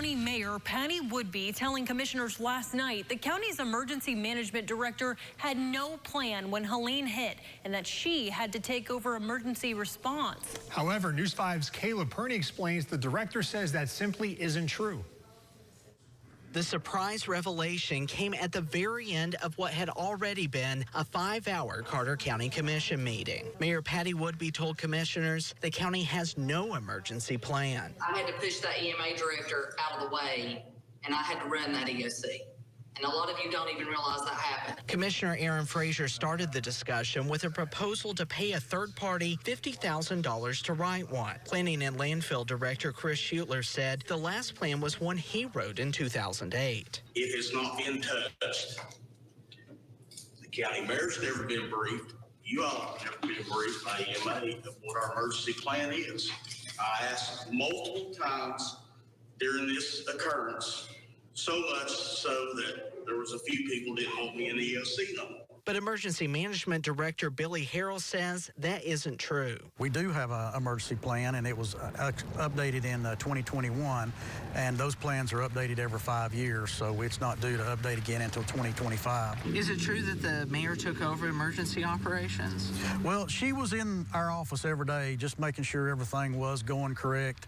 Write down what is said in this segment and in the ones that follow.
County Mayor Patty Woodby telling commissioners last night the county's emergency management director had no plan when Helene hit and that she had to take over emergency response. However, News 5's Caleb Perney explains the director says that simply isn't true. The surprise revelation came at the very end of what had already been a 5-hour Carter County Commission meeting. Mayor Patty Woodby told commissioners the county has no emergency plan. I had to push that EMA director out of the way, and I had to run that EOC. And a lot of you don't even realize that happened. Commissioner Aaron Frazier started the discussion with a proposal to pay a third party $50,000 to write one. Planning and Landfill Director Chris Schutler said the last plan was one he wrote in 2008. It has not been touched. The county mayor's never been briefed. You all have never been briefed by EMA of what our emergency plan is. I asked multiple times during this occurrence, so much so that there was a few people didn't want me in the EOC no more. But Emergency Management Director Billy Harrell says that isn't true. We do have an emergency plan, and it was updated in 2021, and those plans are updated every 5 years, so it's not due to update again until 2025. Is it true that the mayor took over emergency operations? Well, she was in our office every day just making sure everything was going correct.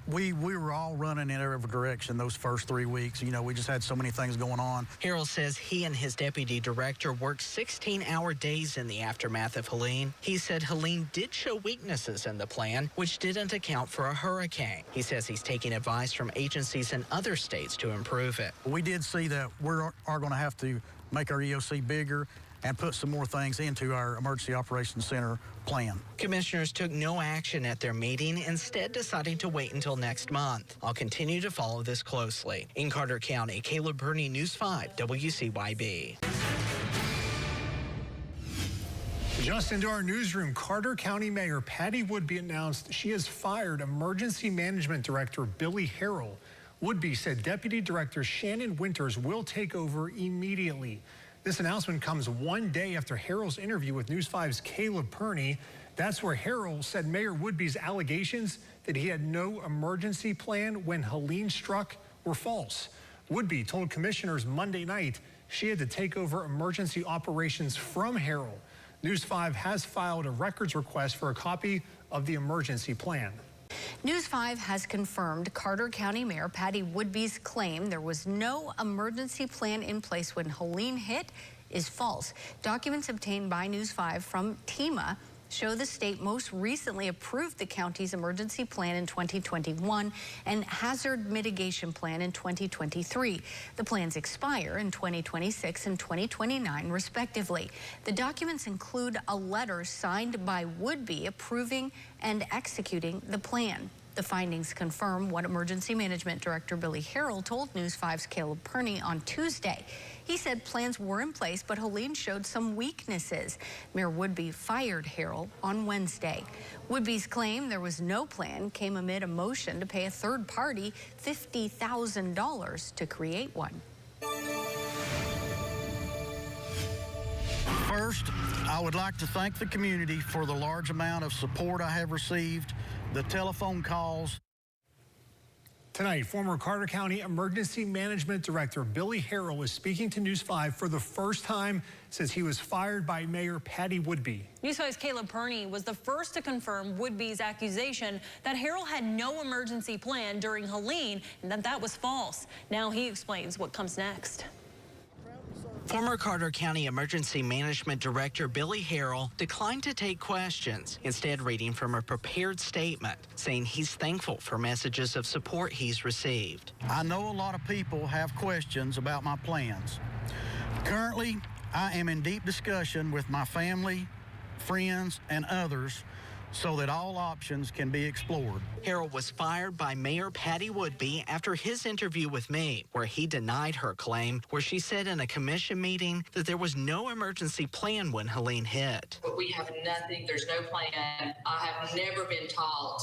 We were all running in every direction those first 3 weeks. You know, we just had so many things going on. Harrell says he and his deputy director worked 16-hour days in the aftermath of Helene. He said Helene did show weaknesses in the plan, which didn't account for a hurricane. He says he's taking advice from agencies in other states to improve it. We did see that we are going to have to make our EOC bigger and put some more things into our Emergency Operations Center plan. Commissioners took no action at their meeting, instead deciding to wait until next month. I'll continue to follow this closely. In Carter County, Caleb Perney, News 5, WCYB. Just into our newsroom, Carter County Mayor Patty Woodby announced she has fired Emergency Management Director Billy Harrell. Woodby said Deputy Director Shannon Winters will take over immediately. This announcement comes one day after Harrell's interview with News 5's Caleb Perney. That's where Harrell said Mayor Woodby's allegations that he had no emergency plan when Helene struck were false. Woodby told commissioners Monday night she had to take over emergency operations from Harrell. News 5 has filed a records request for a copy of the emergency plan. News 5 has confirmed Carter County Mayor Patty Woodby's claim there was no emergency plan in place when Helene hit is false. Documents obtained by News 5 from TEMA show the state most recently approved the county's emergency plan in 2021 and hazard mitigation plan in 2023. The plans expire in 2026 and 2029, respectively. The documents include a letter signed by Woodby approving and executing the plan. The findings confirm what Emergency Management Director Billy Harrell told News 5's Caleb Perney on Tuesday. He said plans were in place, but Helene showed some weaknesses. Mayor Woodby fired Harrell on Wednesday. Woodby's claim there was no plan came amid a motion to pay a third party $50,000 to create one. First, I would like to thank the community for the large amount of support I have received, the telephone calls. Tonight, former Carter County Emergency Management Director Billy Harrell is speaking to News 5 for the first time since he was fired by Mayor Patty Woodby. News 5's Caleb Perney was the first to confirm Woodby's accusation that Harrell had no emergency plan during Helene and that was false. Now he explains what comes next. Former Carter County Emergency Management Director Billy Harrell declined to take questions, instead reading from a prepared statement, saying he's thankful for messages of support he's received. I know a lot of people have questions about my plans. Currently, I am in deep discussion with my family, friends, and others so that all options can be explored. Harrell was fired by Mayor Patty Woodby after his interview with me, where he denied her claim, where she said in a commission meeting that there was no emergency plan when Helene hit. But we have nothing. There's no plan. I have never been taught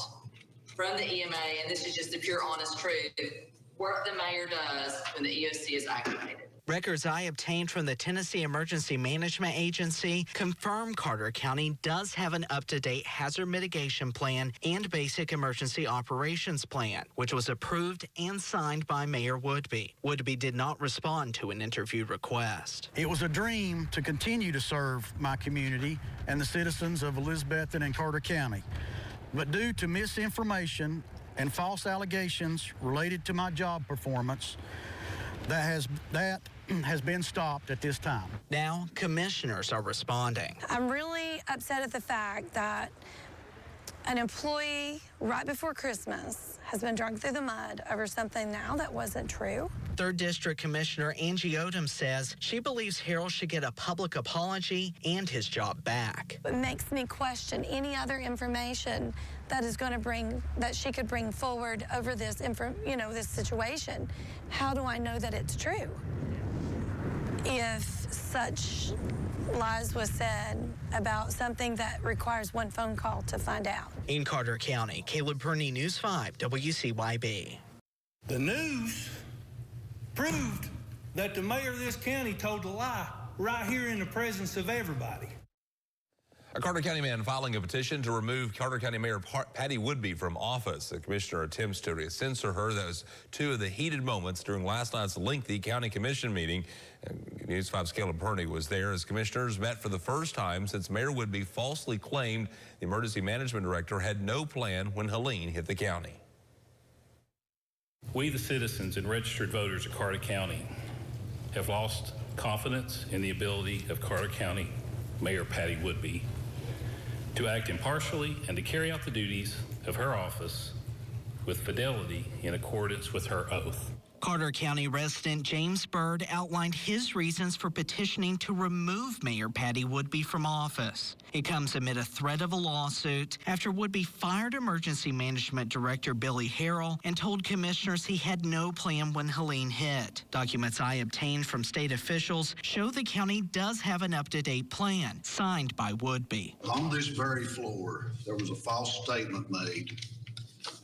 from the EMA, and this is just the pure honest truth, what the mayor does when the EOC is activated. Records I obtained from the Tennessee Emergency Management Agency confirm Carter County does have an up-to-date hazard mitigation plan and basic emergency operations plan, which was approved and signed by Mayor Woodby. Woodby did not respond to an interview request. It was a dream to continue to serve my community and the citizens of Elizabethton and Carter County. But due to misinformation and false allegations related to my job performance, that has been stopped at this time. Now, commissioners are responding. I'm really upset at the fact that an employee right before Christmas has been dragged through the mud over something now that wasn't true. 3rd District Commissioner Angie Odom says she believes Harrell should get a public apology and his job back. It makes me question any other information that is going to that she could bring forward over this, this situation. How do I know that it's true? If such lies was said about something that requires one phone call to find out. In Carter County, Caleb Perney, News 5, WCYB. The news proved that the mayor of this county told a lie right here in the presence of everybody. A Carter County man filing a petition to remove Carter County Mayor Patty Woodby from office. The commissioner attempts to censor her. That was two of the heated moments during last night's lengthy county commission meeting. News 5's Caleb Perney was there as commissioners met for the first time since Mayor Woodby falsely claimed the emergency management director had no plan when Helene hit the county. We, the citizens and registered voters of Carter County, have lost confidence in the ability of Carter County Mayor Patty Woodby to act impartially and to carry out the duties of her office with fidelity in accordance with her oath. Carter County resident James Bird outlined his reasons for petitioning to remove Mayor Patty Woodby from office. It comes amid a threat of a lawsuit after Woodby fired Emergency Management Director Billy Harrell and told commissioners he had no plan when Helene hit. Documents I obtained from state officials show the county does have an up-to-date plan signed by Woodby. On this very floor, there was a false statement made,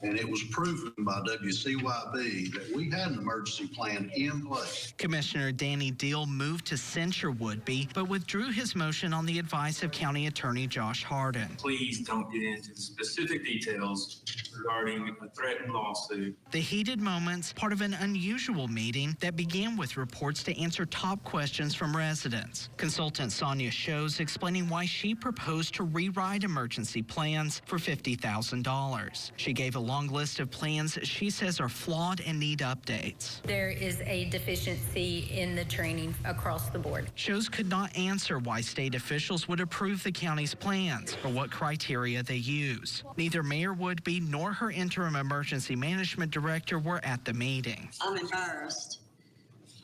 and it was proven by WCYB that we had an emergency plan in place. Commissioner Danny Deal moved to censure Woodby, but withdrew his motion on the advice of County Attorney Josh Hardin. Please don't get into the specific details regarding a threatened lawsuit. The heated moments, part of an unusual meeting that began with reports to answer top questions from residents. Consultant Sonia Shows explaining why she proposed to rewrite emergency plans for $50,000. She gave a long list of plans she says are flawed and need updates. There is a deficiency in the training across the board. Shows could not answer why state officials would approve the county's plans or what criteria they use. Neither Mayor Woodby nor her interim emergency management director were at the meeting. I'm embarrassed.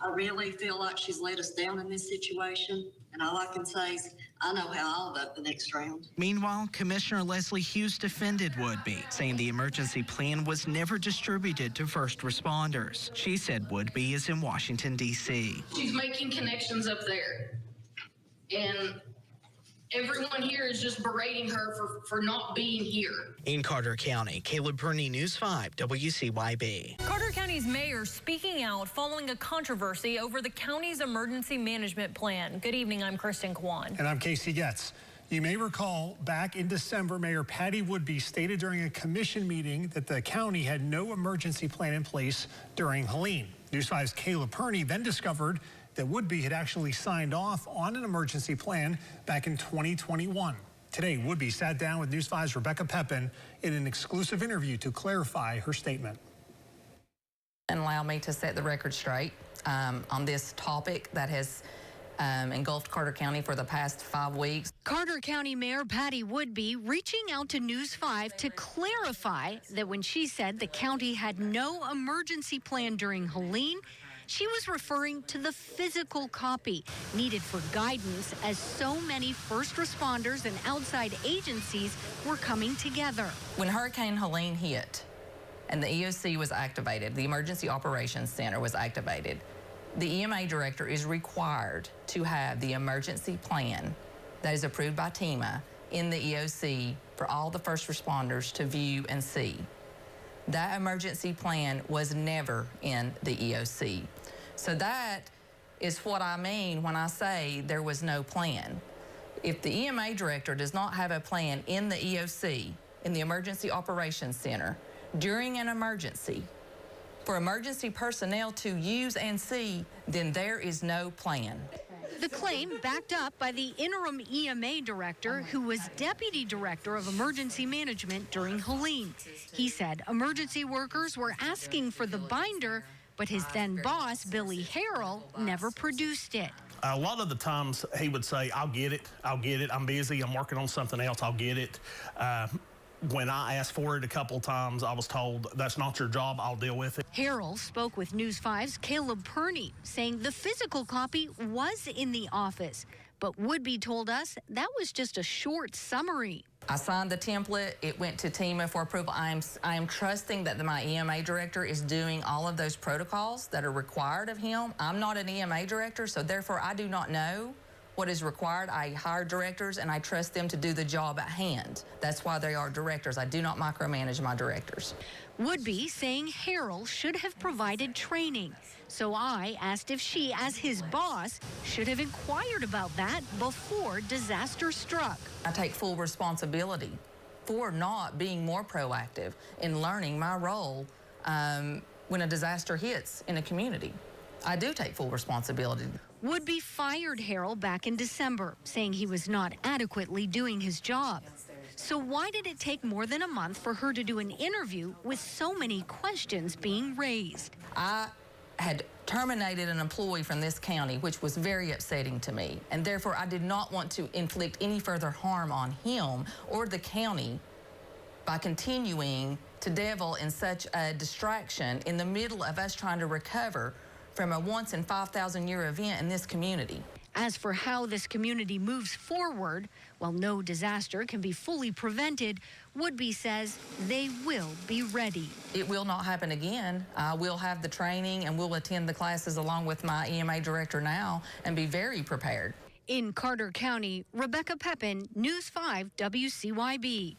I really feel like she's let us down in this situation, and all I can say is I know how I'll vote the next round. Meanwhile, Commissioner Leslie Hughes defended Woodby, saying the emergency plan was never distributed to first responders. She said Woodby is in Washington, D.C. She's making connections up there, and everyone here is just berating her for not being here. In Carter County, Caleb Perney, News 5, WCYB. Carter County's mayor speaking out following a controversy over the county's emergency management plan. Good evening, I'm Kristen Kwan. And I'm Casey Getz. You may recall back in December, Mayor Patty Woodby stated during a commission meeting that the county had no emergency plan in place during Helene. News 5's Caleb Perney then discovered that Woodby had actually signed off on an emergency plan back in 2021. Today, Woodby sat down with News 5's Rebecca Pepin in an exclusive interview to clarify her statement. And allow me to set the record straight on this topic that has engulfed Carter County for the past 5 weeks. Carter County Mayor Patty Woodby reaching out to News 5 to clarify that when she said the county had no emergency plan during Helene, she was referring to the physical copy needed for guidance as so many first responders and outside agencies were coming together. When Hurricane Helene hit and the EOC was activated, the Emergency Operations Center was activated, the EMA director is required to have the emergency plan that is approved by TEMA in the EOC for all the first responders to view and see. That emergency plan was never in the EOC. So that is what I mean when I say there was no plan. If the EMA director does not have a plan in the EOC, in the Emergency Operations Center, during an emergency, for emergency personnel to use and see, then there is no plan. The claim backed up by the interim EMA director, who was deputy director of emergency management during Helene. He said emergency workers were asking for the binder, but his then boss, Billy Harrell, never produced it. A lot of the times he would say, I'll get it, I'm busy, I'm working on something else, I'll get it. When I asked for it a couple times, I was told, that's not your job, I'll deal with it. Harrell spoke with News 5's Caleb Perney, saying the physical copy was in the office, but Woodby told us that was just a short summary. I signed the template. It went to TEMA for approval. I am trusting that my EMA director is doing all of those protocols that are required of him. I'm not an EMA director, so therefore I do not know what is required. I hire directors and I trust them to do the job at hand. That's why they are directors. I do not micromanage my directors. Woodby saying Harrell should have provided training. So I asked if she, as his boss, should have inquired about that before disaster struck. I take full responsibility for not being more proactive in learning my role when a disaster hits in a community. I do take full responsibility. Woodby fired Harrell back in December, saying he was not adequately doing his job. So why did it take more than a month for her to do an interview with so many questions being raised? I had terminated an employee from this county, which was very upsetting to me, and therefore I did not want to inflict any further harm on him or the county by continuing to devil in such a distraction in the middle of us trying to recover from a once in 5,000 year event in this community. As for how this community moves forward, while no disaster can be fully prevented, Woodby says they will be ready. It will not happen again. I will have the training and we'll attend the classes along with my EMA director now and be very prepared. In Carter County, Rebecca Pepin, News 5 WCYB.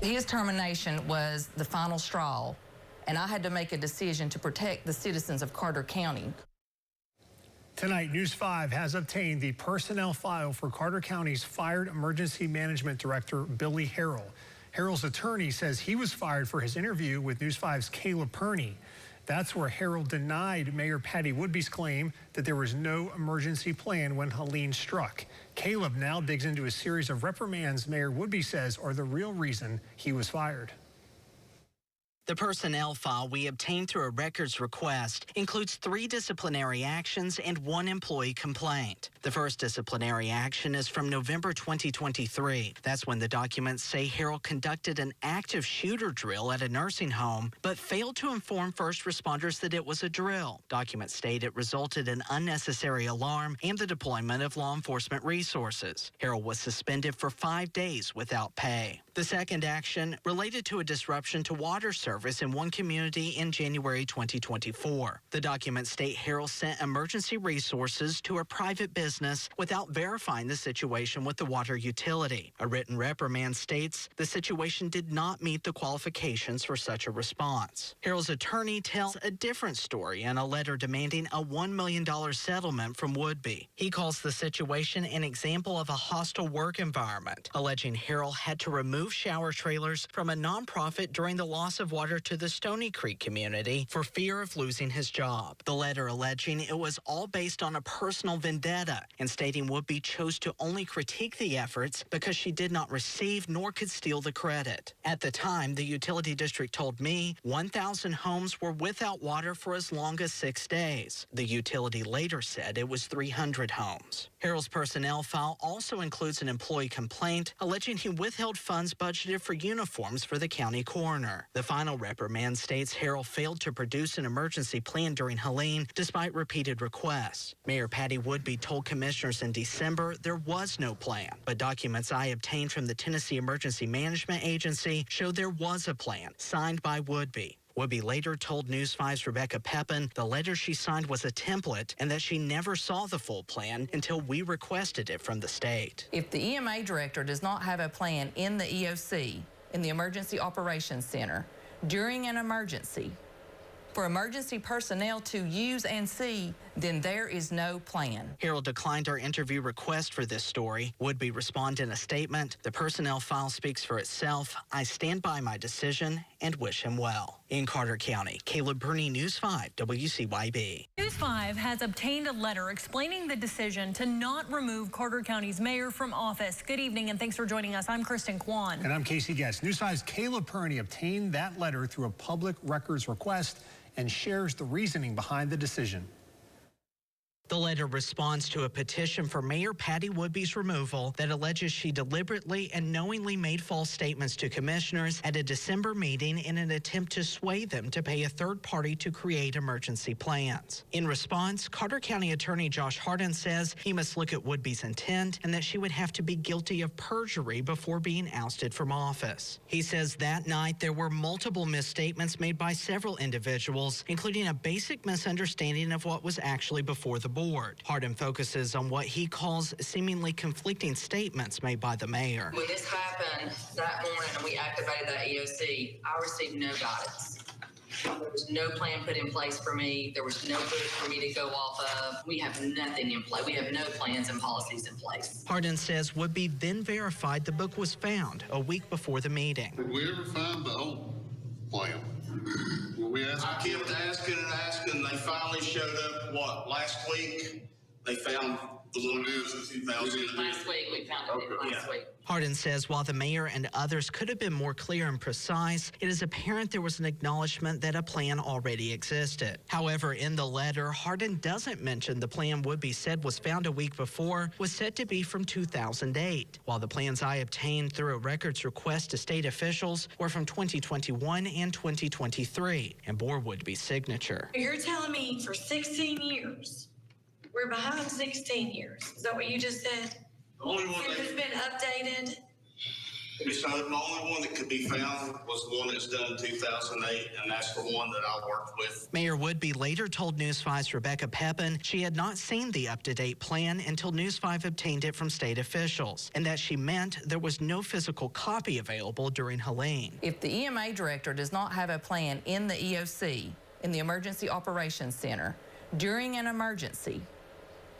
His termination was the final straw, and I had to make a decision to protect the citizens of Carter County. Tonight, News 5 has obtained the personnel file for Carter County's fired emergency management director, Billy Harrell. Harrell's attorney says he was fired for his interview with News 5's Caleb Perney. That's where Harrell denied Mayor Patty Woodby's claim that there was no emergency plan when Helene struck. Caleb now digs into a series of reprimands Mayor Woodby says are the real reason he was fired. The personnel file we obtained through a records request includes 3 disciplinary actions and 1 employee complaint. The first disciplinary action is from November 2023. That's when the documents say Harrell conducted an active shooter drill at a nursing home, but failed to inform first responders that it was a drill. Documents state it resulted in unnecessary alarm and the deployment of law enforcement resources. Harrell was suspended for 5 days without pay. The second action related to a disruption to water service in one community in January 2024. The documents state Harrell sent emergency resources to a private business without verifying the situation with the water utility. A written reprimand states the situation did not meet the qualifications for such a response. Harrell's attorney tells a different story in a letter demanding a $1 million settlement from Woodby. He calls the situation an example of a hostile work environment, alleging Harrell had to remove shower trailers from a nonprofit during the loss of water to the Stony Creek community for fear of losing his job. The letter alleging it was all based on a personal vendetta and stating Woodby chose to only critique the efforts because she did not receive nor could steal the credit. At the time, the utility district told me 1,000 homes were without water for as long as 6 days. The utility later said it was 300 homes. Harrell's personnel file also includes an employee complaint alleging he withheld funds budgeted for uniforms for the county coroner. The final reprimand states Harrell failed to produce an emergency plan during Helene despite repeated requests. Mayor Patty Woodby told commissioners in December there was no plan, but documents I obtained from the Tennessee Emergency Management Agency show there was a plan signed by Woodby. Woodby later told News 5's Rebecca Pepin the letter she signed was a template and that she never saw the full plan until we requested it from the state. If the EMA director does not have a plan in the EOC, in the Emergency Operations Center, during an emergency, for emergency personnel to use and see, then there is no plan. Harrell declined our interview request for this story. Woodby responded in a statement. The personnel file speaks for itself. I stand by my decision and wish him well. In Carter County, Caleb Burney, News 5, WCYB. News 5 has obtained a letter explaining the decision to not remove Carter County's mayor from office. Good evening and thanks for joining us. I'm Kristen Kwan. And I'm Casey Guest. News 5's Caleb Burney obtained that letter through a public records request and shares the reasoning behind the decision. The letter responds to a petition for Mayor Patty Woodby's removal that alleges she deliberately and knowingly made false statements to commissioners at a December meeting in an attempt to sway them to pay a third party to create emergency plans. In response, Carter County Attorney Josh Hardin says he must look at Woodby's intent and that she would have to be guilty of perjury before being ousted from office. He says that night there were multiple misstatements made by several individuals, including a basic misunderstanding of what was actually before the board. Hardin focuses on what he calls seemingly conflicting statements made by the mayor. When this happened that morning and we activated that EOC, I received no guidance. There was no plan put in place for me. There was no book for me to go off of. We have nothing in place. We have no plans and policies in place. Hardin says Woodby then verified the book was found a week before the meeting. Did we ever find the whole plan? I kept asking and asking. They finally showed up, last week? They found the little news in 2000. Last week, we found it last week. Hardin says while the mayor and others could have been more clear and precise, it is apparent there was an acknowledgement that a plan already existed. However, in the letter, Hardin doesn't mention the plan Woodby said was found a week before was said to be from 2008, while the plans I obtained through a records request to state officials were from 2021 and 2023 and bore Woodby's signature. You're telling me for 16 years, we're behind 16 years. Is that what you just said? The only one It's been updated. So the only one that could be found was the one that's done in 2008, and that's the one that I worked with. Mayor Woodby later told News 5's Rebecca Pepin she had not seen the up-to-date plan until News 5 obtained it from state officials, and that she meant there was no physical copy available during Helene. If the EMA director does not have a plan in the EOC, in the Emergency Operations Center, during an emergency,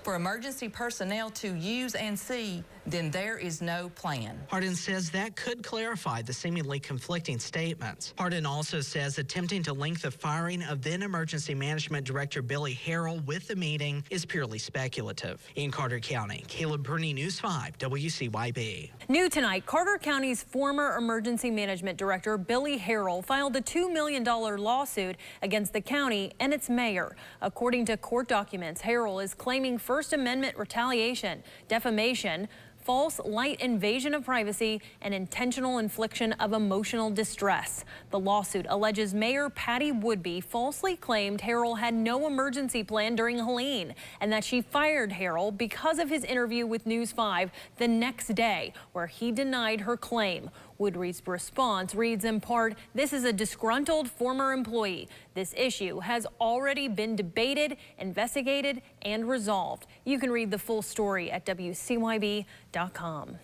for emergency personnel to use and see, then there is no plan. Hardin says that could clarify the seemingly conflicting statements. Hardin also says attempting to link the firing of then Emergency Management Director Billy Harrell with the meeting is purely speculative. In Carter County, Caleb Burney, News 5, WCYB. New tonight, Carter County's former Emergency Management Director Billy Harrell filed a $2 million lawsuit against the county and its mayor. According to court documents, Harrell is claiming First Amendment retaliation, defamation, false light invasion of privacy, and intentional infliction of emotional distress. The lawsuit alleges Mayor Patty Woodby falsely claimed Harrell had no emergency plan during Helene and that she fired Harrell because of his interview with News 5 the next day, where he denied her claim. Woodby's response reads in part, "This is a disgruntled former employee. This issue has already been debated, investigated, and resolved." You can read the full story at WCYB.com.